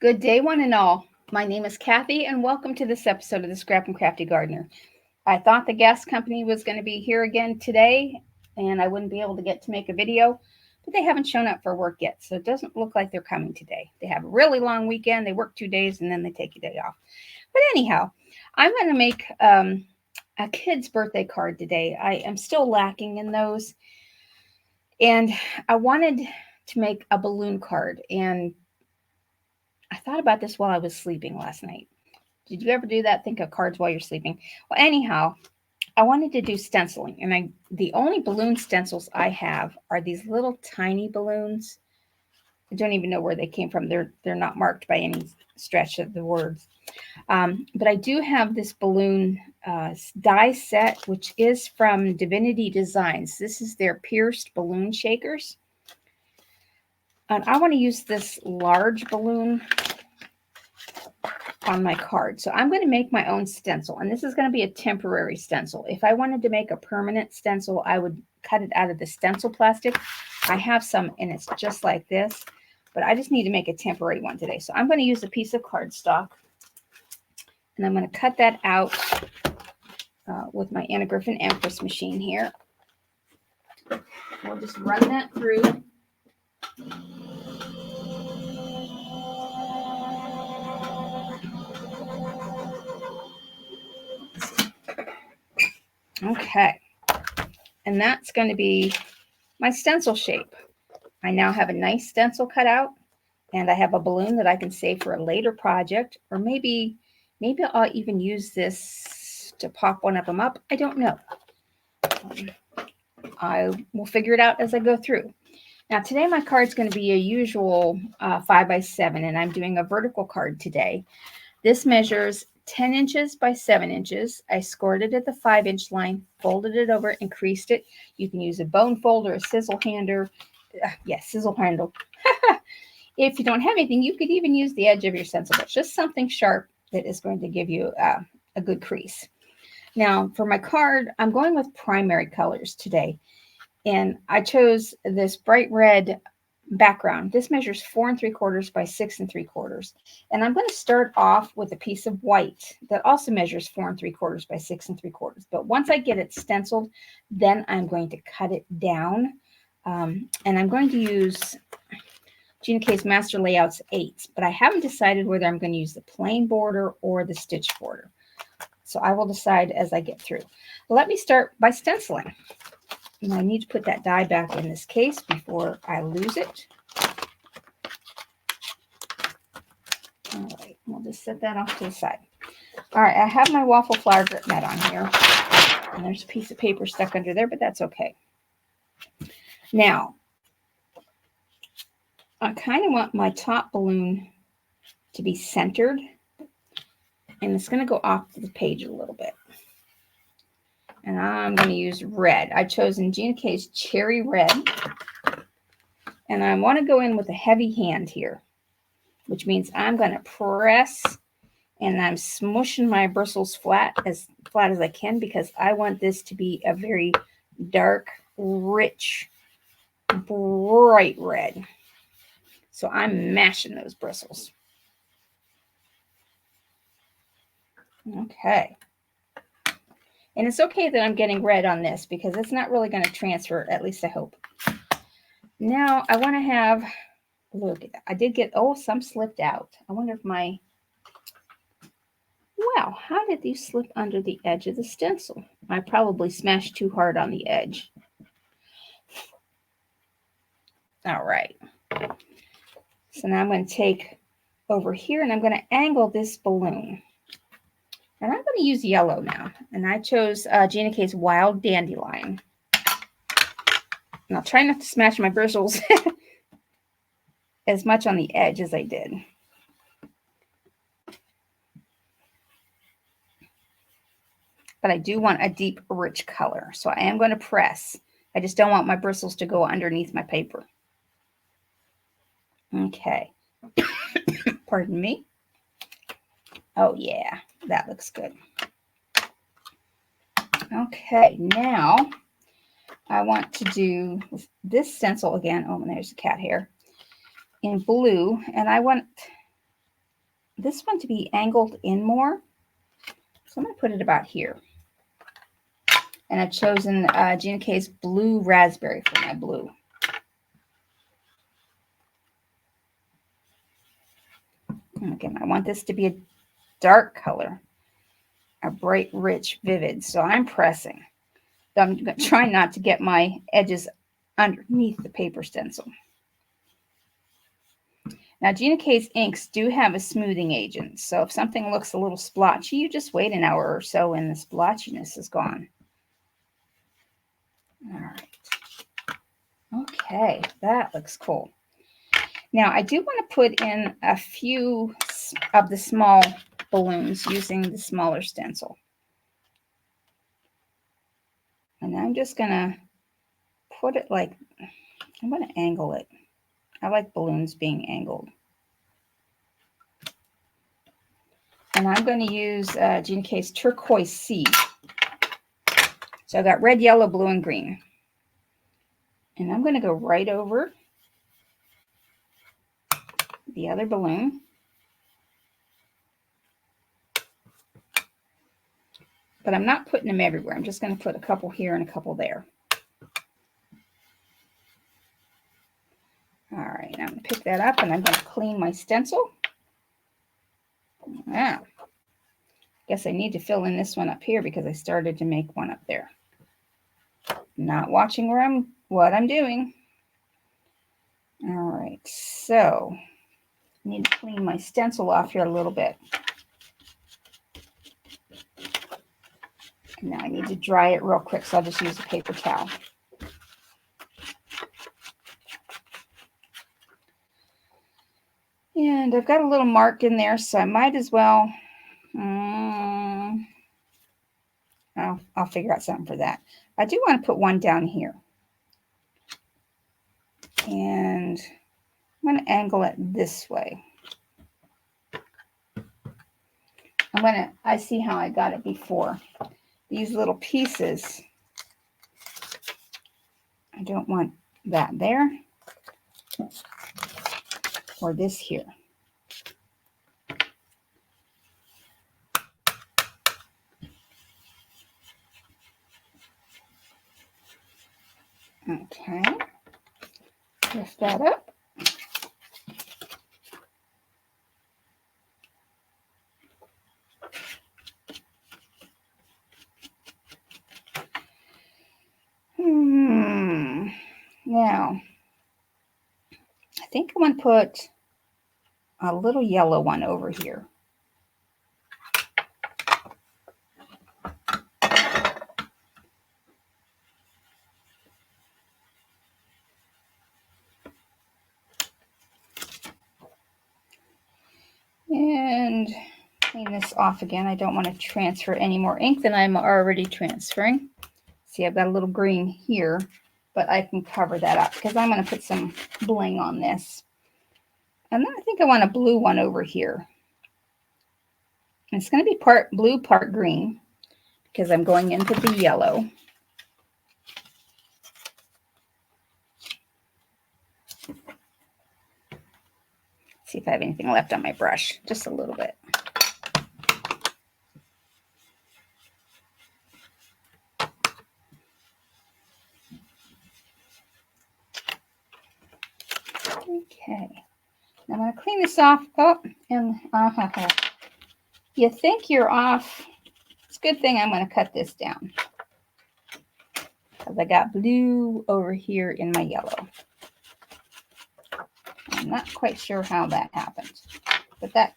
Good day, one and all. My name is Kathy, and welcome to this episode of the Scrap and Crafty Gardener. I thought the gas company was going to be here again today, and I wouldn't be able to get to make a video, but they haven't shown up for work yet, so it doesn't look like they're coming today. They have a really long weekend. They work 2 days, and then they take a day off. But anyhow, I'm going to make a kid's birthday card today. I am still lacking in those, and I wanted to make a balloon card, and I thought about this while I was sleeping last night. Did you ever do that? Think of cards while you're sleeping? Well, anyhow, I wanted to do stenciling, and the only balloon stencils I have are these little tiny balloons. I don't even know where they came from. They're not marked by any stretch of the words. But I do have this balloon die set, which is from Divinity Designs. This is their pierced balloon shakers. And I want to use this large balloon on my card. So I'm going to make my own stencil, and this is going to be a temporary stencil. If I wanted to make a permanent stencil, I would cut it out of the stencil plastic. I have some, and it's just like this, but I just need to make a temporary one today. So I'm going to use a piece of cardstock, and I'm going to cut that out with my Anna Griffin Empress machine here. We'll just run that through. Okay, and that's going to be my stencil shape. I now have a nice stencil cut out, and I have a balloon that I can save for a later project, or maybe I'll even use this to pop one of them up. I don't know. I will figure it out as I go through. Now today my card's going to be a usual 5x7, and I'm doing a vertical card today. This measures 10 inches by 7 inches. I scored it at the 5-inch line, folded it over, and creased it. You can use a bone folder, a sizzle handle. Sizzle handle. If you don't have anything, you could even use the edge of your stencil. It's just something sharp that is going to give you a good crease. Now, for my card, I'm going with primary colors today. And I chose this bright red background. This measures 4 3/4 by 6 3/4. And I'm going to start off with a piece of white that also measures 4 3/4 by 6 3/4. But once I get it stenciled, then I'm going to cut it down. And I'm going to use GinaK's Master Layouts 8s, but I haven't decided whether I'm going to use the plain border or the stitch border. So I will decide as I get through. Let me start by stenciling. And I need to put that die back in this case before I lose it. All right, we'll just set that off to the side. All right, I have my waffle flower grip mat on here. And there's a piece of paper stuck under there, but that's okay. Now, I kind of want my top balloon to be centered. And it's going to go off the page a little bit. And I'm going to use red. I've chosen GinaK's Cherry Red. And I want to go in with a heavy hand here, which means I'm going to press, and I'm smushing my bristles flat as I can, because I want this to be a very dark, rich, bright red. So I'm mashing those bristles. Okay. And it's okay that I'm getting red on this, because it's not really going to transfer, at least I hope. Now I want to have, look, I did get, some slipped out. I wonder if wow, how did these slip under the edge of the stencil? I probably smashed too hard on the edge. All right. So now I'm going to take over here, and I'm going to angle this balloon. And I'm going to use yellow now. And I chose GinaK's Wild Dandelion. And I'll try not to smash my bristles as much on the edge as I did. But I do want a deep, rich color. So I am going to press. I just don't want my bristles to go underneath my paper. Okay. Pardon me. Oh, yeah. That looks good. Okay, now I want to do this stencil again. Oh, and there's a cat hair in blue, and I want this one to be angled in more. So I'm going to put it about here. And I've chosen GinaK's blue raspberry for my blue. And again, I want this to be a dark color, a bright, rich, vivid. So I'm pressing. I'm trying not to get my edges underneath the paper stencil. Now, GinaK's inks do have a smoothing agent. So if something looks a little splotchy, you just wait an hour or so and the splotchiness is gone. All right. Okay, that looks cool. Now, I do want to put in a few of the small balloons using the smaller stencil. And I'm just going to put it like, I'm going to angle it. I like balloons being angled. And I'm going to use GinaK's Turquoise Sea. So I've got red, yellow, blue, and green. And I'm going to go right over the other balloon. But I'm not putting them everywhere. I'm just going to put a couple here and a couple there. All right, I'm going to pick that up and I'm going to clean my stencil. Wow. Guess I need to fill in this one up here because I started to make one up there. Not watching what I'm doing. All right, so I need to clean my stencil off here a little bit. Now I need to dry it real quick, so I'll just use a paper towel. And I've got a little mark in there, so I might as well, I'll figure out something for that. I do want to put one down here. And I'm going to angle it this way. I see how I got it before. These little pieces, I don't want that there or this here. Okay, lift that up. Now, I think I want to put a little yellow one over here. And clean this off again. I don't want to transfer any more ink than I'm already transferring. See, I've got a little green here, but I can cover that up because I'm going to put some bling on this. And then I think I want a blue one over here. And it's going to be part blue, part green because I'm going into the yellow. See if I have anything left on my brush, just a little bit. Okay, now I'm going to clean this off. Oh, and you think you're off. It's a good thing I'm going to cut this down because I got blue over here in my yellow. I'm not quite sure how that happened, but that's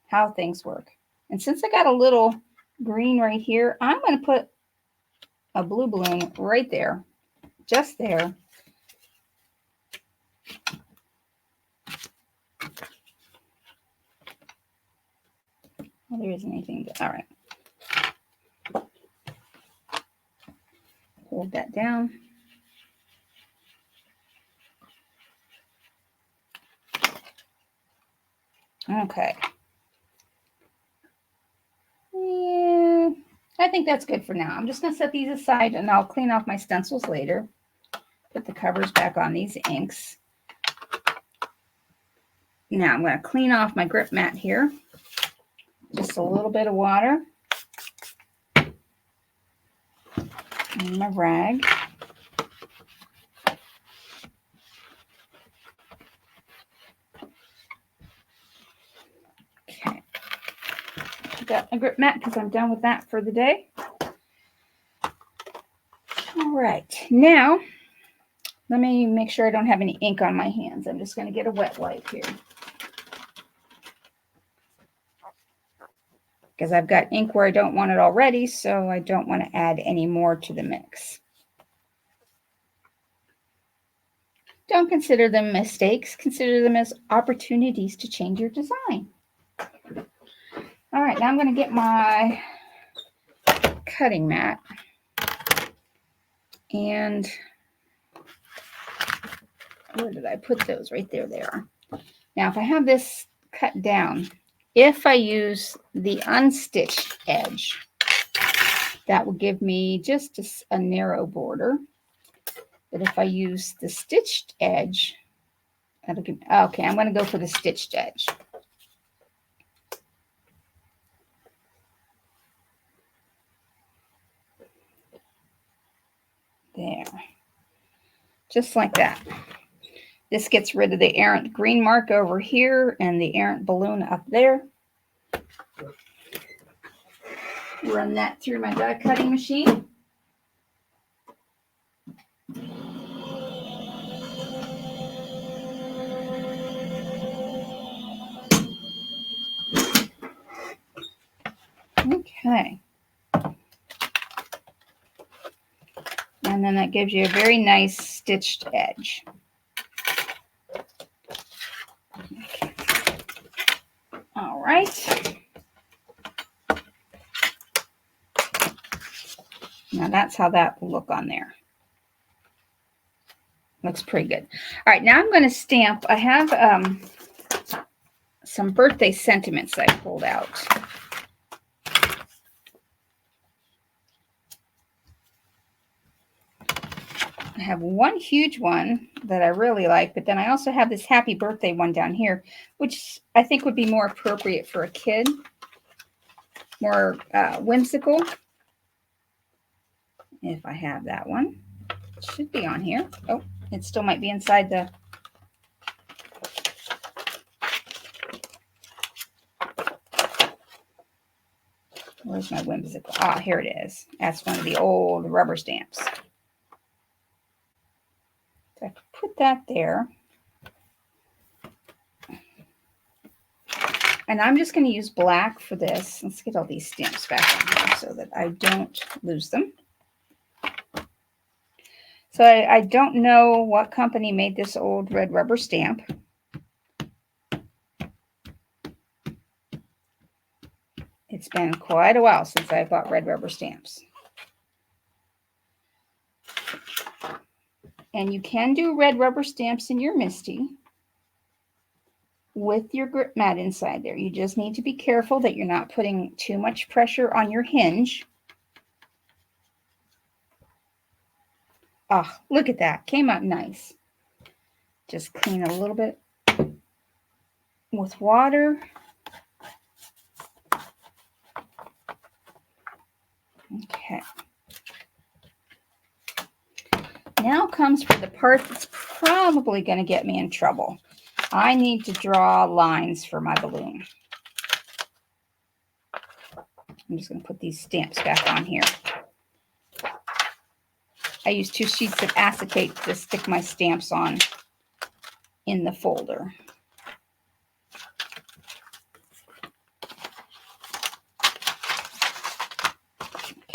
how things work. And since I got a little green right here, I'm going to put a blue balloon right there, just there. Well, there isn't anything. All right. Hold that down. Okay. Yeah, I think that's good for now. I'm just going to set these aside and I'll clean off my stencils later. Put the covers back on these inks. Now I'm going to clean off my grip mat here. Just a little bit of water. And my rag. Okay. I got my grip mat because I'm done with that for the day. All right. Now, let me make sure I don't have any ink on my hands. I'm just going to get a wet wipe here. Because I've got ink where I don't want it already, so I don't want to add any more to the mix. Don't consider them mistakes. Consider them as opportunities to change your design. All right, now I'm going to get my cutting mat. And where did I put those? Right there they are. Now, if I have this cut down, if I use the unstitched edge, that will give me just a narrow border. But if I use the stitched edge, that'll give me, okay, I'm going to go for the stitched edge. There. Just like that. This gets rid of the errant green mark over here and the errant balloon up there. Run that through my die cutting machine. Okay. And then that gives you a very nice stitched edge. Okay. All right. Now that's how that will look on there. Looks pretty good. All right, now I'm going to stamp. I have some birthday sentiments I pulled out. I have one huge one that I really like, but then I also have this happy birthday one down here, which I think would be more appropriate for a kid, more whimsical. If I have that one, it should be on here. Oh, it still might be inside the... Where's my whimsical? Ah, here it is. That's one of the old rubber stamps. So I can put that there. And I'm just going to use black for this. Let's get all these stamps back on here so that I don't lose them. So I don't know what company made this old red rubber stamp. It's been quite a while since I bought red rubber stamps. And you can do red rubber stamps in your MISTI with your grip mat inside there. You just need to be careful that you're not putting too much pressure on your hinge. Oh, look at that. Came out nice. Just clean a little bit with water. Okay. Now comes for the part that's probably going to get me in trouble. I need to draw lines for my balloon. I'm just going to put these stamps back on here. I use 2 sheets of acetate to stick my stamps on in the folder.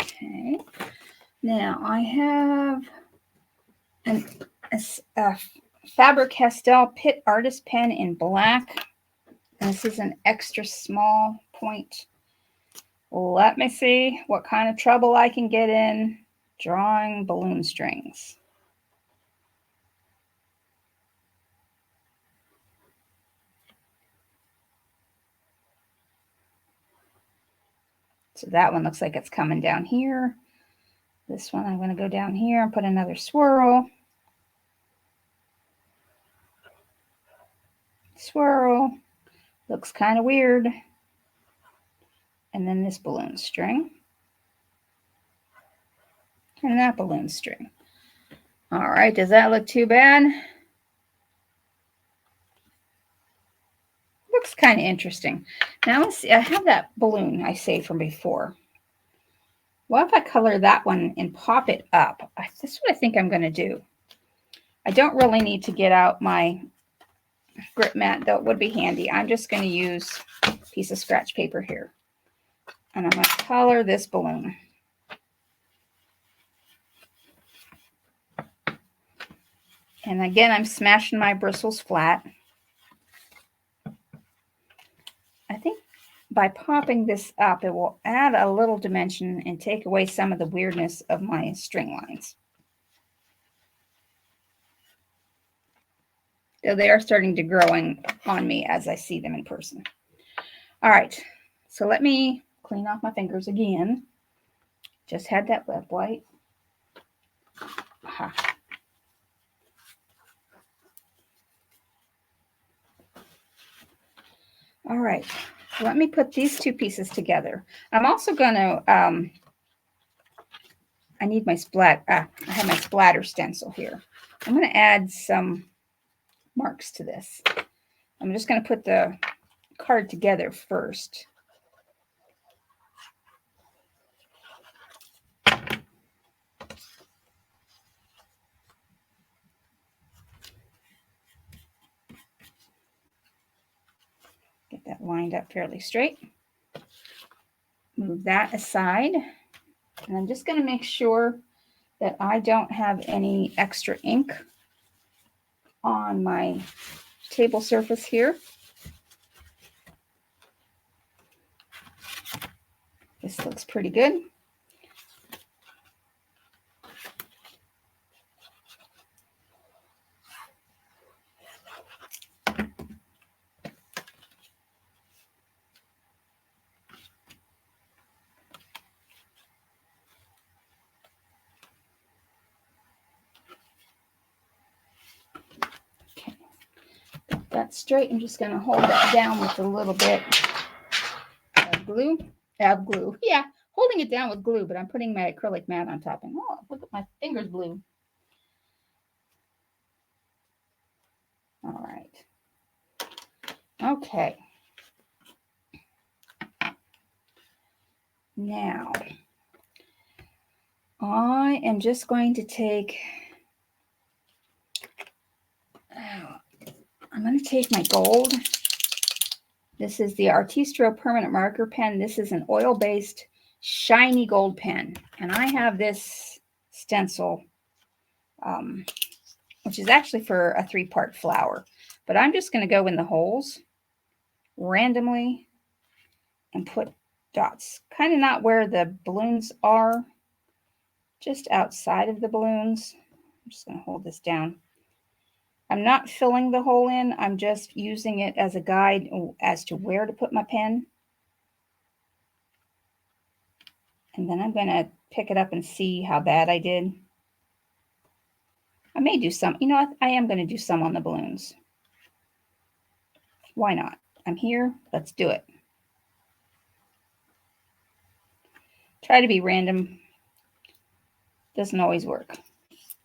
Okay. Now I have a Faber Castell-Pitt artist pen in black. And this is an extra small point. Let me see what kind of trouble I can get in drawing balloon strings. So that one looks like it's coming down here. This one, I'm going to go down here and put another swirl. swirl. Looks kind of weird. And then this balloon string. And that balloon string. All right, does that look too bad? Looks kind of interesting. Now let's see, I have that balloon I saved from before. What if I color that one and pop it up? This is what I think I'm going to do. I don't really need to get out my grip mat, though it would be handy. I'm just going to use a piece of scratch paper here. And I'm going to color this balloon. And again, I'm smashing my bristles flat. I think by popping this up, it will add a little dimension and take away some of the weirdness of my string lines. So they are starting to grow on me as I see them in person. All right, so let me clean off my fingers again. Just had that web wipe. Aha. All right, let me put these two pieces together. I'm also going to, I need my I have my splatter stencil here. I'm going to add some marks to this. I'm just going to put the card together first. Get that lined up fairly straight. Move that aside. And I'm just going to make sure that I don't have any extra ink on my table surface here. This looks pretty good. Okay, got that straight. I'm just going to hold that down with a little bit of glue. Yeah, holding it down with glue, but I'm putting my acrylic mat on top. And oh, look at my fingers blue. All right. Okay. Now, I am just going to take, I'm going to take my gold. This is the Artistro Permanent Marker Pen. This is an oil-based shiny gold pen. And I have this stencil, which is actually for a 3-part flower. But I'm just going to go in the holes randomly and put dots. Kind of not where the balloons are, just outside of the balloons. I'm just going to hold this down. I'm not filling the hole in. I'm just using it as a guide as to where to put my pen. And then I'm going to pick it up and see how bad I did. I may do some, you know what? I am going to do some on the balloons. Why not? I'm here. Let's do it. Try to be random. Doesn't always work.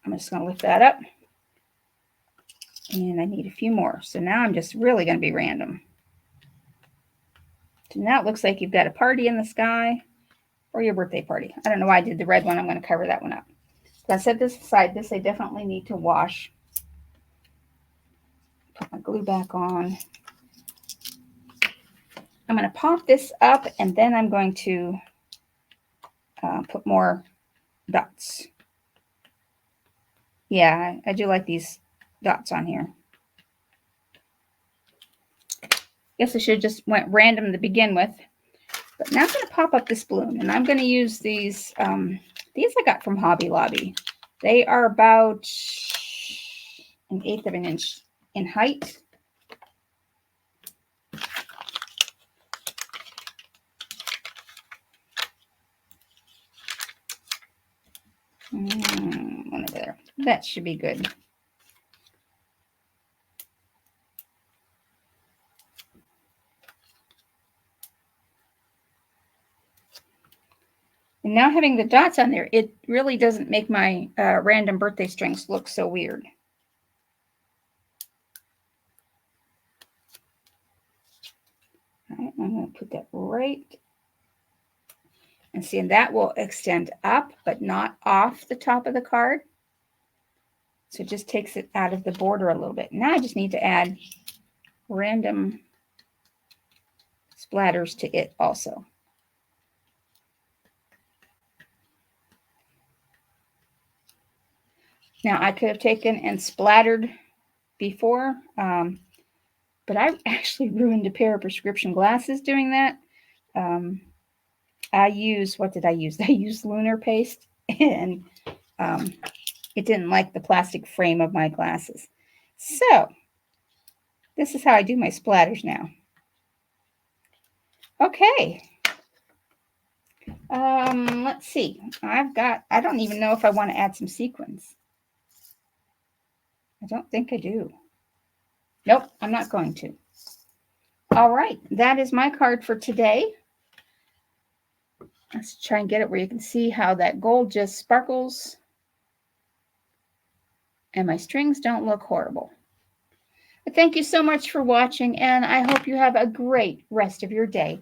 I'm just going to lift that up. And I need a few more. So now I'm just really going to be random. So now it looks like you've got a party in the sky or your birthday party. I don't know why I did the red one. I'm going to cover that one up. So I set this aside. This I definitely need to wash. Put my glue back on. I'm going to pop this up and then I'm going to put more dots. Yeah, I do like these dots on here. Guess I should have just went random to begin with. But now I'm going to pop up this balloon, and I'm going to use these. These I got from Hobby Lobby. They are about 1/8 of an inch in height. One over there. That should be good. And now having the dots on there, it really doesn't make my random birthday strings look so weird. All right, I'm going to put that right. And see, and that will extend up, but not off the top of the card. So it just takes it out of the border a little bit. Now I just need to add random splatters to it also. Now I could have taken and splattered before, but I actually ruined a pair of prescription glasses doing that. I use, what did I use? I used lunar paste, and it didn't like the plastic frame of my glasses. So this is how I do my splatters now. Okay. Let's see. I don't even know if I want to add some sequins. I don't think I do. Nope, I'm not going to. All right, that is my card for today. Let's try and get it where you can see how that gold just sparkles. And my strings don't look horrible. But thank you so much for watching, and I hope you have a great rest of your day.